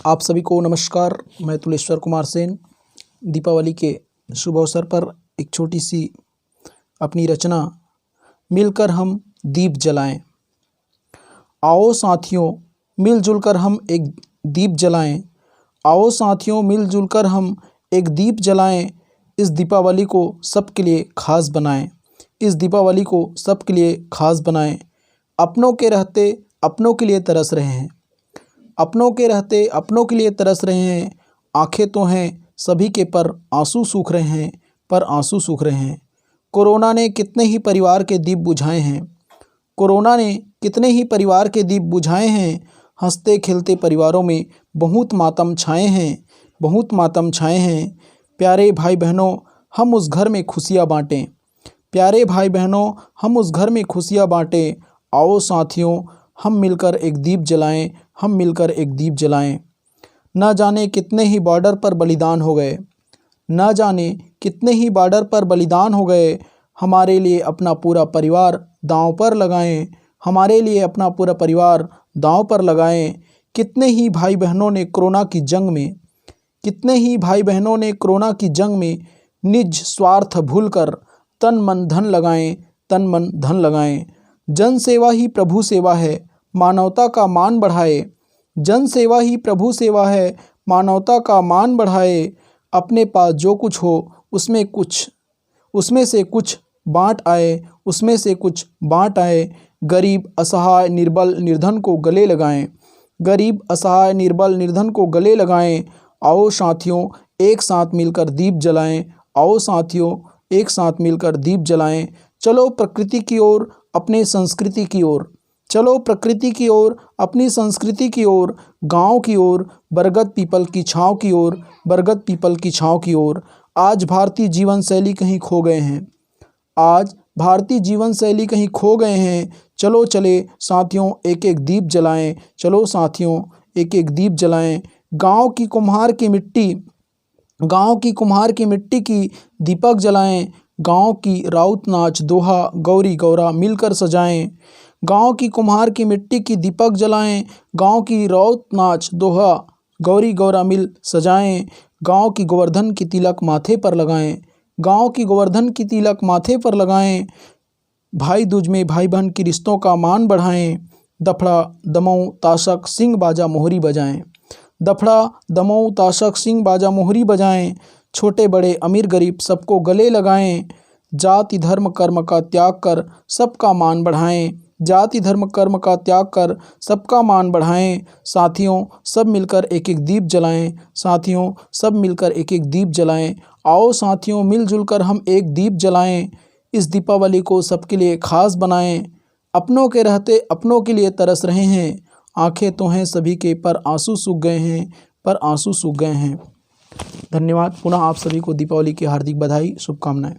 आप सभी को नमस्कार। मैं तुलेश्वर कुमार सेन। दीपावली के शुभ अवसर पर एक छोटी सी अपनी रचना मिलकर हम दीप जलाएं। आओ साथियों मिलजुल कर हम एक दीप जलाएं। आओ साथियों मिलजुल कर हम एक दीप जलाएं। इस दीपावली को सबके लिए खास बनाएं। इस दीपावली को सबके लिए खास बनाएं। अपनों के रहते अपनों के लिए तरस रहे हैं। अपनों के रहते अपनों के लिए तरस रहे हैं। आंखें तो हैं सभी के पर आंसू सूख रहे हैं, पर आंसू सूख रहे हैं। कोरोना ने कितने ही परिवार के दीप बुझाए हैं। कोरोना ने कितने ही परिवार के दीप बुझाए हैं। हंसते खेलते परिवारों में बहुत मातम छाए हैं, बहुत मातम छाए हैं। प्यारे भाई बहनों हम उस घर में खुशियाँ बाँटें। प्यारे भाई बहनों हम उस घर में खुशियाँ बाँटें। आओ साथियों हम मिलकर एक दीप जलाएं। हम मिलकर एक दीप जलाएं। न जाने कितने ही बॉर्डर पर बलिदान हो गए। न जाने कितने ही बॉर्डर पर बलिदान हो गए। हमारे लिए अपना पूरा परिवार दांव पर लगाएं। हमारे लिए अपना पूरा परिवार दांव पर लगाएं। कितने ही भाई बहनों ने कोरोना की जंग में कितने ही भाई बहनों ने कोरोना की जंग में निज स्वार्थ भूलकर तन मन धन लगाएं। तन मन धन लगाएं। जन सेवा ही प्रभु सेवा है, मानवता का मान बढ़ाए। जन सेवा ही प्रभु सेवा है, मानवता का मान बढ़ाए। अपने पास जो कुछ हो उसमें से कुछ बाँट आए। उसमें से कुछ बाँट आए। गरीब असहाय निर्बल निर्धन को गले लगाएं। गरीब असहाय निर्बल निर्धन को गले लगाएं। आओ साथियों एक साथ मिलकर दीप जलाएं। आओ साथियों एक साथ मिलकर दीप जलाएं। चलो प्रकृति की ओर अपने संस्कृति की ओर। चलो प्रकृति की ओर अपनी संस्कृति की ओर। गाँव की ओर बरगद पीपल की छाँव की ओर। बरगद पीपल की छाँव की ओर। आज भारतीय जीवन शैली कहीं खो गए हैं। आज भारतीय जीवन शैली कहीं खो गए हैं। चलो चले साथियों एक एक दीप जलाएं। चलो साथियों एक एक दीप जलाएं। गाँव की कुम्हार की मिट्टी की दीपक जलाएं। गाँव की राउत नाच दोहा गौरी गौरा मिलकर सजाएं। गाँव की कुम्हार की मिट्टी की दीपक जलाएं। गाँव की राउत नाच दोहा गौरी गौरा मिल सजाएं। गाँव की गोवर्धन की तिलक माथे पर लगाएं। गाँव की गोवर्धन की तिलक माथे पर लगाएं। भाई दूज में भाई बहन की रिश्तों का मान बढ़ाएं। दफड़ा दमऊ ताशक सिंह बाजा मोहरी बजाएं। दफड़ा दमऊ ताशक सिंह बाजा मोहरी बजाएं। छोटे बड़े अमीर गरीब सबको गले लगाएं। जाति धर्म कर्म का त्याग कर सबका मान बढ़ाएं। जाति धर्म कर्म का त्याग कर सबका मान बढ़ाएं। साथियों सब मिलकर एक एक दीप जलाएं। साथियों सब मिलकर एक एक दीप जलाएं। आओ साथियों मिलजुल कर हम एक दीप जलाएं। इस दीपावली को सबके लिए खास बनाएं। अपनों के रहते अपनों के लिए तरस रहे हैं। आंखें तो हैं सभी के पर आंसू सूख गए हैं, पर आंसू सूख गए हैं। धन्यवाद। पुनः आप सभी को दीपावली की हार्दिक बधाई, शुभकामनाएं।